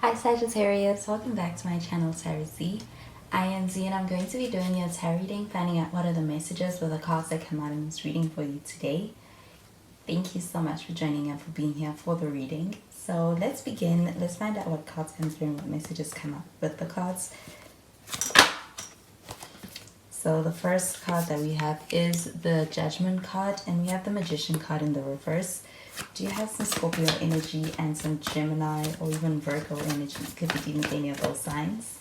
Hi Sagittarius, welcome back to my channel Tarot Z. I am Z and I'm going to be doing your tarot reading, finding out what are the messages or the cards that come out in this reading for you today. Thank you so much for joining and for being here for the reading. So let's begin. Let's find out what cards come through and what messages come up with the cards. So the first card that we have is the Judgment card, and we have the Magician card in the reverse. Do you have some Scorpio energy and some Gemini or even Virgo energy? Could be dealing with any of those signs.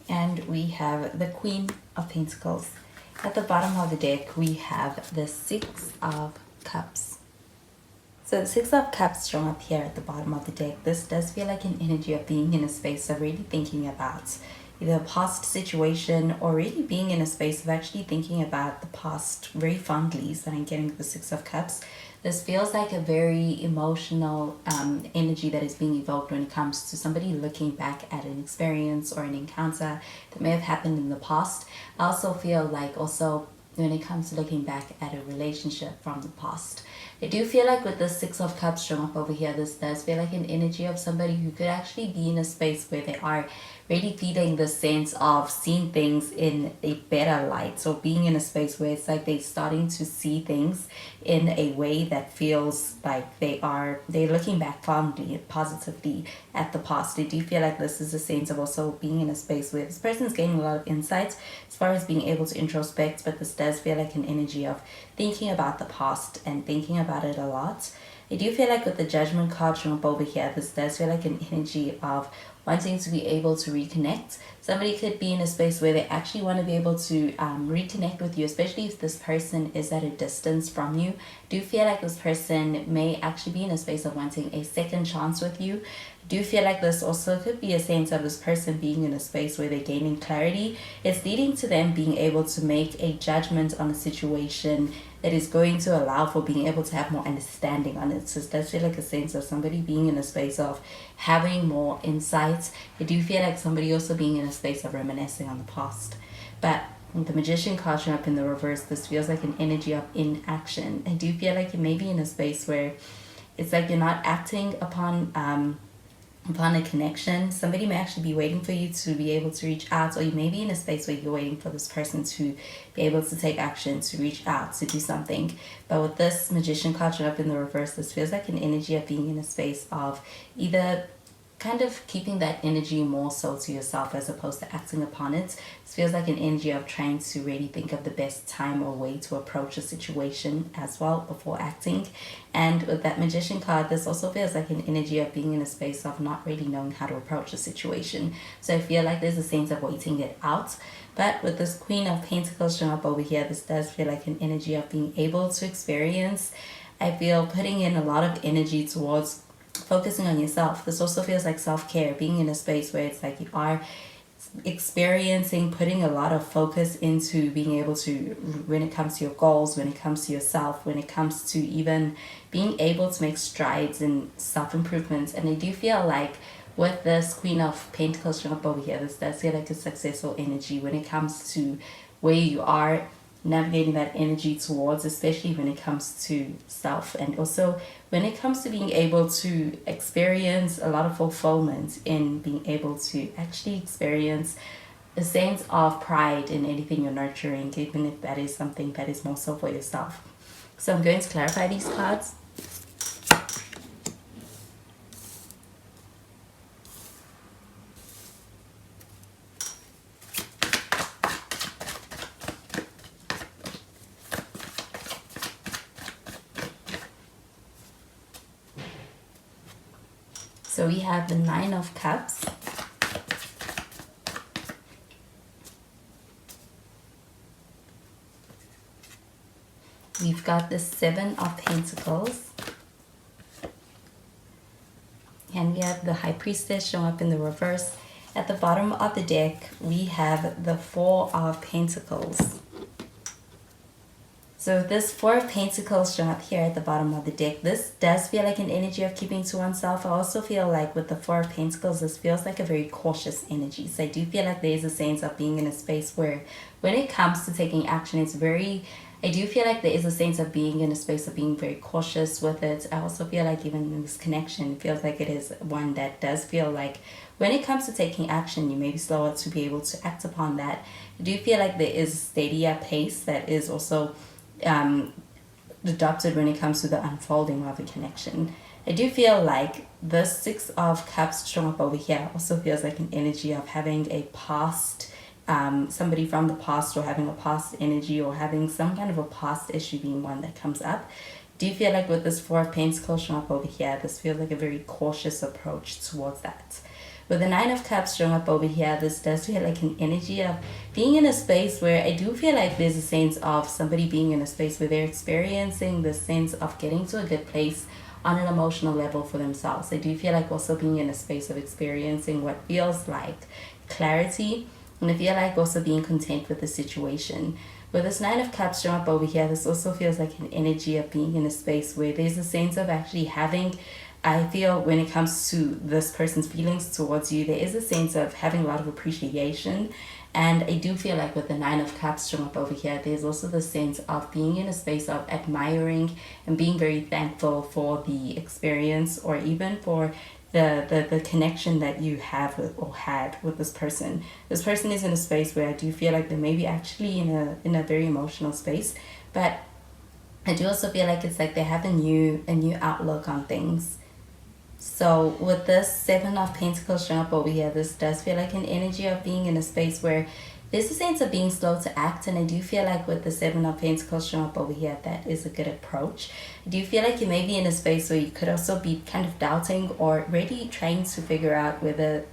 And we have the Queen of Pentacles. At the bottom of the deck, we have the Six of Cups. So the Six of Cups shown up here at the bottom of the deck. This does feel like an energy of being in a space of really thinking about either a past situation or really being in a space of actually thinking about the past very fondly. So I'm getting the Six of Cups. This feels like a very emotional energy that is being evoked when it comes to somebody looking back at an experience or an encounter that may have happened in the past. I also feel like also when it comes to looking back at a relationship from the past. I do feel like with the Six of Cups shown up over here, this does feel like an energy of somebody who could actually be in a space where they are really feeling the sense of seeing things in a better light. So being in a space where it's like they're starting to see things in a way that feels like they're looking back fondly, positively at the past. I do feel like this is a sense of also being in a space where this person's gaining a lot of insights as far as being able to introspect, but this does feel like an energy of thinking about the past and thinking about it a lot. I do feel like with the Judgment card shown up over here, this does feel like an energy of wanting to be able to reconnect. Somebody could be in a space where they actually want to be able to reconnect with you, especially if this person is at a distance from you. I do feel like this person may actually be in a space of wanting a second chance with you. I do feel like this also could be a sense of this person being in a space where they're gaining clarity. It's leading to them being able to make a judgment on a situation that is going to allow for being able to have more understanding on it. So it does feel like a sense of somebody being in a space of having more insights. I do feel like somebody also being in a space of reminiscing on the past. But with the Magician card showing up in the reverse, this feels like an energy of inaction. I do feel like you may be in a space where it's like you're not acting upon a connection. Somebody may actually be waiting for you to be able to reach out, or you may be in a space where you're waiting for this person to be able to take action, to reach out, to do something. But with this Magician card up in the reverse, this feels like an energy of being in a space of either kind of keeping that energy more so to yourself as opposed to acting upon it. This feels like an energy of trying to really think of the best time or way to approach a situation as well before acting. And with that Magician card, this also feels like an energy of being in a space of not really knowing how to approach a situation. So I feel like there's a sense of waiting it out. But with this Queen of Pentacles showing up over here, this does feel like an energy of being able to experience. I feel putting in a lot of energy towards focusing on yourself. This also feels like self-care, being in a space where it's like you are experiencing, putting a lot of focus into being able to, when it comes to your goals, when it comes to yourself, when it comes to even being able to make strides in self-improvement. And I do feel like with this Queen of Pentacles showing up over here, this does feel like a successful energy when it comes to where you are navigating that energy towards, especially when it comes to self, and also when it comes to being able to experience a lot of fulfillment in being able to actually experience a sense of pride in anything you're nurturing, even if that is something that is more so for yourself. So I'm going to clarify these cards. So we have the Nine of Cups. We've got the Seven of Pentacles. And we have the High Priestess showing up in the reverse. At the bottom of the deck, we have the Four of Pentacles. So this Four of Pentacles shown up here at the bottom of the deck, this does feel like an energy of keeping to oneself. I also feel like with the Four of Pentacles, this feels like a very cautious energy. So I do feel like there's a sense of being in a space where when it comes to taking action, I do feel like there is a sense of being in a space of being very cautious with it. I also feel like even in this connection, it feels like it is one that does feel like when it comes to taking action, you may be slower to be able to act upon that. I do feel like there is a steadier pace that is also adopted when it comes to the unfolding of a connection. I do feel like the Six of Cups showing up over here also feels like an energy of having a past, somebody from the past, or having a past energy, or having some kind of a past issue being one that comes up. Do you feel like with this Four of Pentacles showing up over here, this feels like a very cautious approach towards that? With the Nine of Cups showing up over here, this does feel like an energy of being in a space where I do feel like there's a sense of somebody being in a space where they're experiencing the sense of getting to a good place on an emotional level for themselves. I do feel like also being in a space of experiencing what feels like clarity, and I feel like also being content with the situation. With this Nine of Cups showing up over here, this also feels like an energy of being in a space where there's a sense of actually having, I feel when it comes to this person's feelings towards you, there is a sense of having a lot of appreciation. And I do feel like with the Nine of Cups showing up over here, there's also the sense of being in a space of admiring and being very thankful for the experience, or even for the connection that you have with, or had with this person. This person is in a space where I do feel like they may be actually in a very emotional space, but I do also feel like it's like they have a new outlook on things. So with this Seven of Pentacles showing up over here, this does feel like an energy of being in a space where there's a sense of being slow to act. And I do feel like with the Seven of Pentacles showing up over here, that is a good approach. I do feel like you may be in a space where you could also be kind of doubting, or really trying to figure out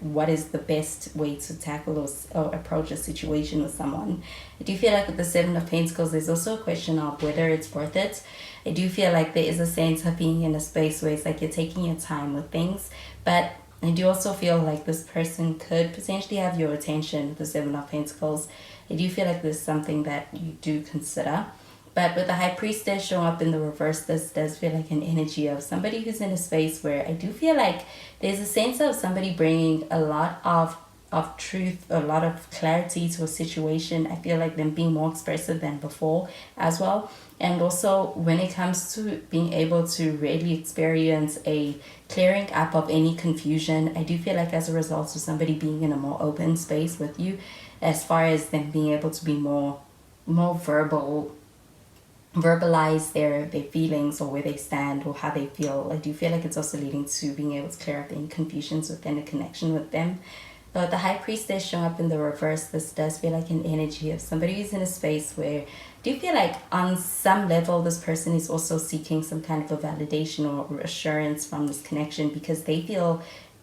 what is the best way to tackle or approach a situation with someone. I do feel like with the Seven of Pentacles, there's also a question of whether it's worth it. I do feel like there is a sense of being in a space where it's like you're taking your time with things, but I do also feel like this person could potentially have your attention with the Seven of Pentacles. I do feel like there's something that you do consider. But with the High Priestess showing up in the reverse, this does feel like an energy of somebody who's in a space where I do feel like there's a sense of somebody bringing a lot of truth, a lot of clarity to a situation. I feel like them being more expressive than before as well. And also when it comes to being able to really experience a clearing up of any confusion, I do feel like as a result of somebody being in a more open space with you, as far as them being able to be more verbalize their feelings, or where they stand, or how they feel, I do feel like it's also leading to being able to clear up any confusions within a connection with them. But the High Priestess showing up in the reverse, this does feel like an energy of somebody who's in a space where I do feel like on some level this person is also seeking some kind of a validation or assurance from this connection, because they feel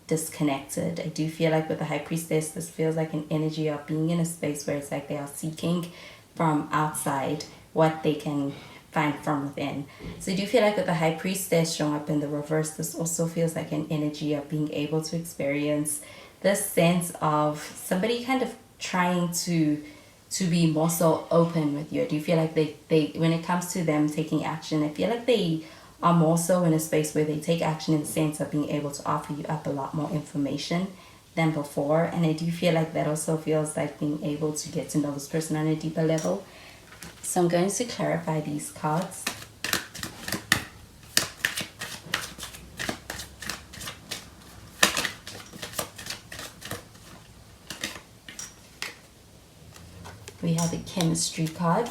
disconnected. I do feel like with the High Priestess, this feels like an energy of being in a space where it's like they are seeking from outside what they can find from within. So I do feel like with the High Priestess showing up in the reverse, this also feels like an energy of being able to experience this sense of somebody kind of trying to be more so open with you. I do feel like they when it comes to them taking action, I feel like they are more so in a space where they take action in the sense of being able to offer you up a lot more information than before. And I do feel like that also feels like being able to get to know this person on a deeper level. So I'm going to clarify these cards. We have a chemistry card.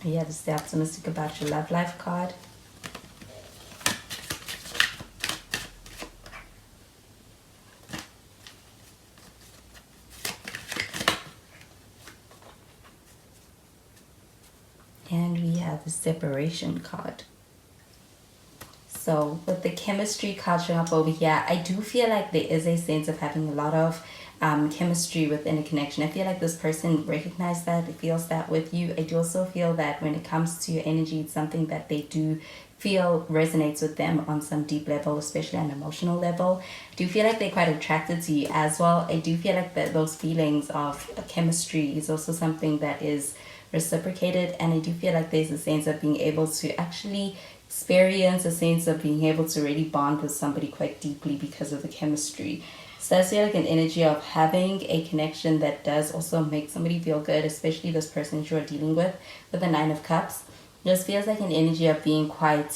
We have a stay optimistic about your love life card. And we have the separation card. So with the chemistry card showing up over here, I do feel like there is a sense of having a lot of chemistry within a connection. I feel like this person recognizes that, it feels that with you. I do also feel that when it comes to your energy, it's something that they do feel resonates with them on some deep level, especially on an emotional level. I do feel like they're quite attracted to you as well. I do feel like that those feelings of chemistry is also something that is reciprocated, and I do feel like there's a sense of being able to actually experience a sense of being able to really bond with somebody quite deeply because of the chemistry. So that's like an energy of having a connection that does also make somebody feel good, especially this person you are dealing with the Nine of Cups. This feels like an energy of being quite,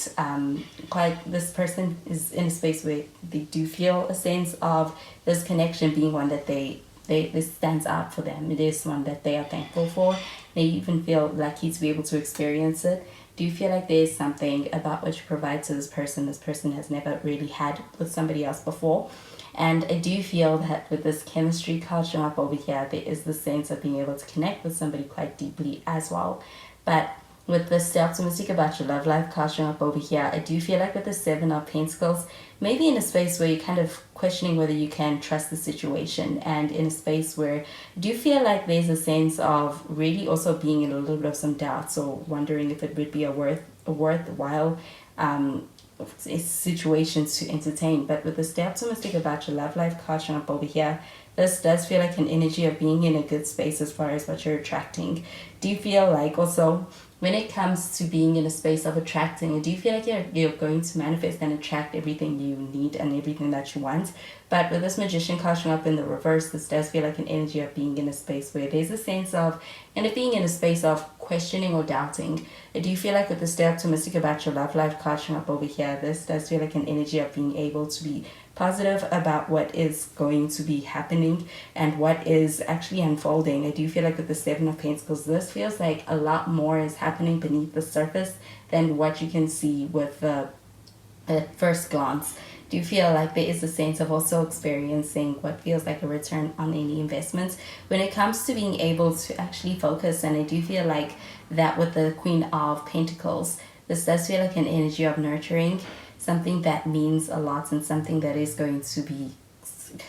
this person is in a space where they do feel a sense of this connection being one that this stands out for them. It is one that they are thankful for. They even feel lucky to be able to experience it. Do you feel like there's something about what you provide to this person has never really had with somebody else before? And I do feel that with this chemistry card showing up over here, there is the sense of being able to connect with somebody quite deeply as well. But with the stay optimistic about your love life card showing up over here, I do feel like with the Seven of Pentacles, maybe in a space where you're kind of questioning whether you can trust the situation, and in a space where I do feel like there's a sense of really also being in a little bit of some doubts or wondering if it would be a worthwhile situation to entertain. But with the stay optimistic about your love life card showing up over here, this does feel like an energy of being in a good space as far as what you're attracting. Do you feel like also when it comes to being in a space of attracting, do you feel like you're going to manifest and attract everything you need and everything that you want? But with this Magician card showing up in the reverse, this does feel like an energy of being in a space where there's a sense of, and of being in a space of questioning or doubting. Do you feel like with the stay optimistic about your love life card showing up over here, this does feel like an energy of being able to be positive about what is going to be happening and what is actually unfolding. I do feel like with the Seven of Pentacles, this feels like a lot more is happening beneath the surface than what you can see with the at first glance. Do you feel like there is a sense of also experiencing what feels like a return on any investments when it comes to being able to actually focus? And I do feel like that with the Queen of Pentacles, this does feel like an energy of nurturing, something that means a lot and something that is going to be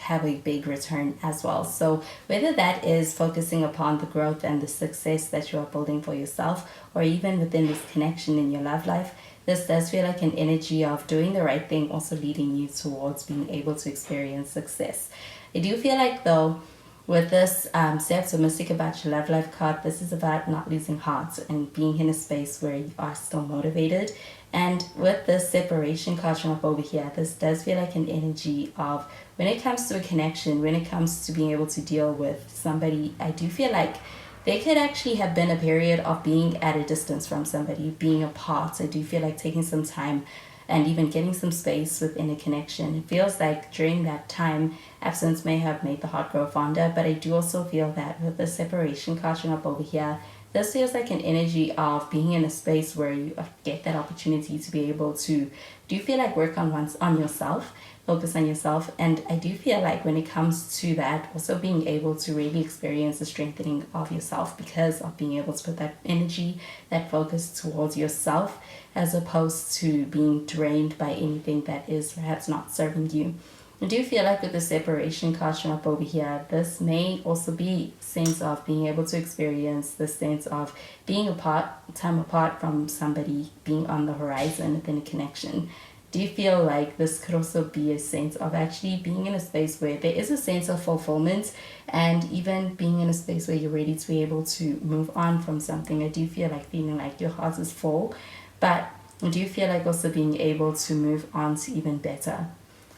have a big return as well. So whether that is focusing upon the growth and the success that you are building for yourself, or even within this connection in your love life, this does feel like an energy of doing the right thing, also leading you towards being able to experience success. I do feel like though with this stay optimistic about your love life card, this is about not losing heart and being in a space where you are still motivated. And with the separation card showing up over here, this does feel like an energy of when it comes to a connection, when it comes to being able to deal with somebody, I do feel like there could actually have been a period of being at a distance from somebody, being apart. I do feel like taking some time and even getting some space within a connection. It feels like during that time, absence may have made the heart grow fonder, but I do also feel that with the separation card showing up over here, this feels like an energy of being in a space where you get that opportunity to be able to, do you feel like work on yourself, focus on yourself. And I do feel like when it comes to that, also being able to really experience the strengthening of yourself because of being able to put that energy, that focus towards yourself, as opposed to being drained by anything that is perhaps not serving you. I do feel like with the separation card showing up over here, this may also be a sense of being able to experience the sense of being apart, time apart from somebody, being on the horizon within a connection. Do you feel like this could also be a sense of actually being in a space where there is a sense of fulfillment and even being in a space where you're ready to be able to move on from something? I do feel like feeling like your heart is full, but I do feel like also being able to move on to even better.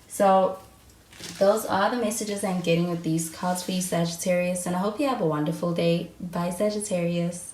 So those are the messages I'm getting with these cards for you, Sagittarius, and I hope you have a wonderful day. Bye, Sagittarius.